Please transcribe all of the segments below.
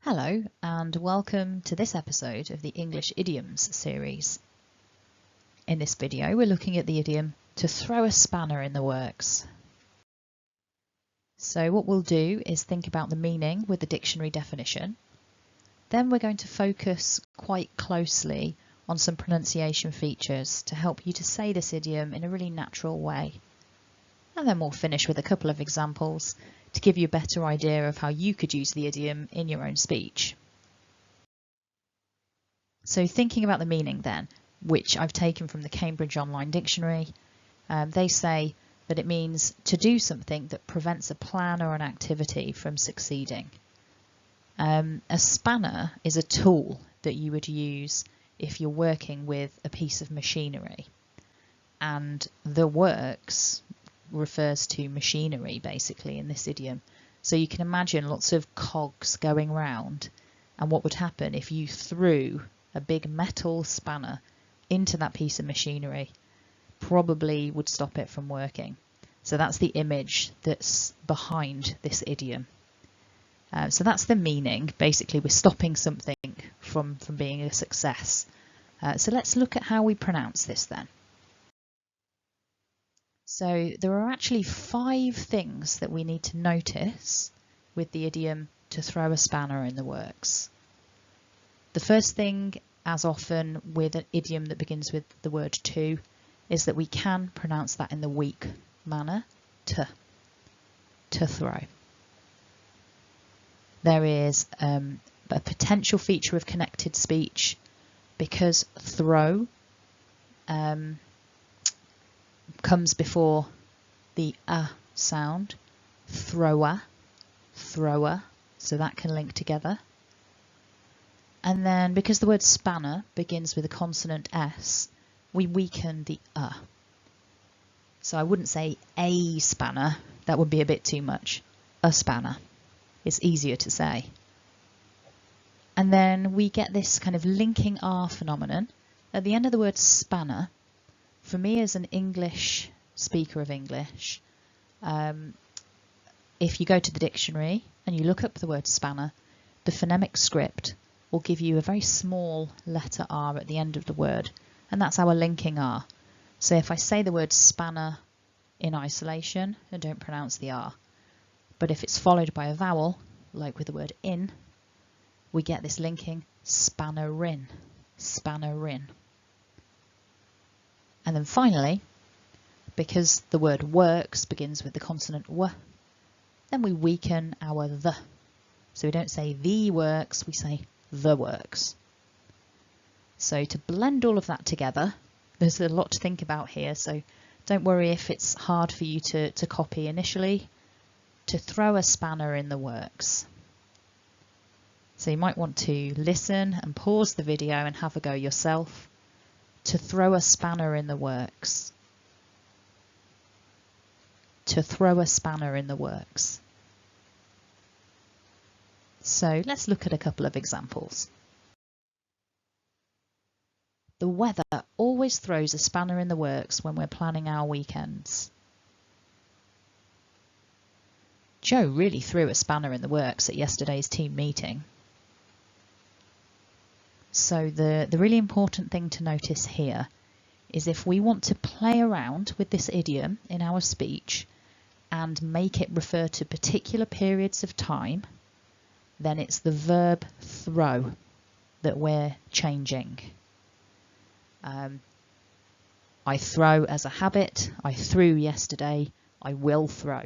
Hello and welcome to this episode of the English Idioms series. In this video we're looking at the idiom to throw a spanner in the works. So what we'll do is think about the meaning with the dictionary definition. Then we're going to focus quite closely on some pronunciation features to help you to say this idiom in a really natural way. And then we'll finish with a couple of examples to give you a better idea of how you could use the idiom in your own speech. So thinking about the meaning then, which I've taken from the Cambridge Online Dictionary, they say that it means to do something that prevents a plan or an activity from succeeding. A spanner is a tool that you would use if you're working with a piece of machinery, and the works refers to machinery basically in this idiom. So you can imagine lots of cogs going round, and what would happen if you threw a big metal spanner into that piece of machinery probably would stop it from working. So that's the image that's behind this idiom. So that's the meaning. Basically we're stopping something from being a success. So let's look at how we pronounce this then. So there are actually 5 things that we need to notice with the idiom to throw a spanner in the works. The first thing, as often with an idiom that begins with the word to, is that we can pronounce that in the weak manner, to throw. There is a potential feature of connected speech because throw comes before the sound, thrower, so that can link together. And then because the word spanner begins with a consonant S, we weaken the So I wouldn't say a spanner, that would be a bit too much. A spanner, it's easier to say. And then we get this kind of linking R phenomenon at the end of the word spanner. For me as an English speaker of English, if you go to the dictionary and you look up the word spanner, the phonemic script will give you a very small letter R at the end of the word, and that's our linking R. So if I say the word spanner in isolation, I don't pronounce the R. But if it's followed by a vowel, like with the word in, we get this linking spannerin, spannerin. And then finally, because the word works begins with the consonant W, then we weaken our the. So we don't say the works, we say the works. So to blend all of that together, there's a lot to think about here, so don't worry if it's hard for you to copy initially. To throw a spanner in the works. So you might want to listen and pause the video and have a go yourself. To throw a spanner in the works. To throw a spanner in the works. So let's look at a couple of examples. The weather always throws a spanner in the works when we're planning our weekends. Joe really threw a spanner in the works at yesterday's team meeting. So the really important thing to notice here is if we want to play around with this idiom in our speech and make it refer to particular periods of time, then it's the verb throw that we're changing. I throw as a habit, I threw yesterday, I will throw,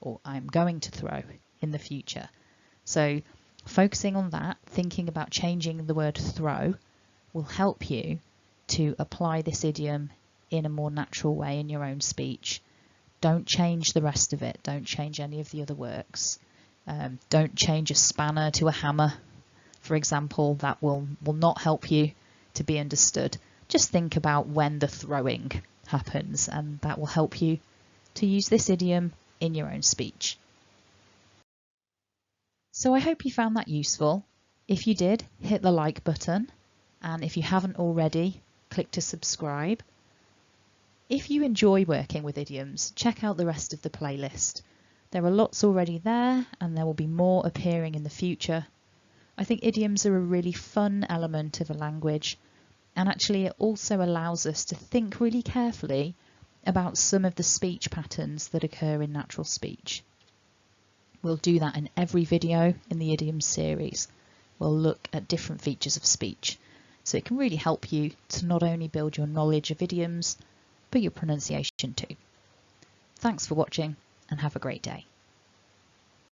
or I'm going to throw in the future. So focusing on that, thinking about changing the word throw, will help you to apply this idiom in a more natural way in your own speech. Don't change the rest of it. Don't change any of the other works. Don't change a spanner to a hammer, for example. That will not help you to be understood. Just think about when the throwing happens, and that will help you to use this idiom in your own speech. So I hope you found that useful. If you did, hit the like button, and if you haven't already, click to subscribe. If you enjoy working with idioms, check out the rest of the playlist. There are lots already there, and there will be more appearing in the future. I think idioms are a really fun element of a language, and actually it also allows us to think really carefully about some of the speech patterns that occur in natural speech. We'll do that in every video in the Idioms series. We'll look at different features of speech, so it can really help you to not only build your knowledge of idioms, but your pronunciation too. Thanks for watching and have a great day.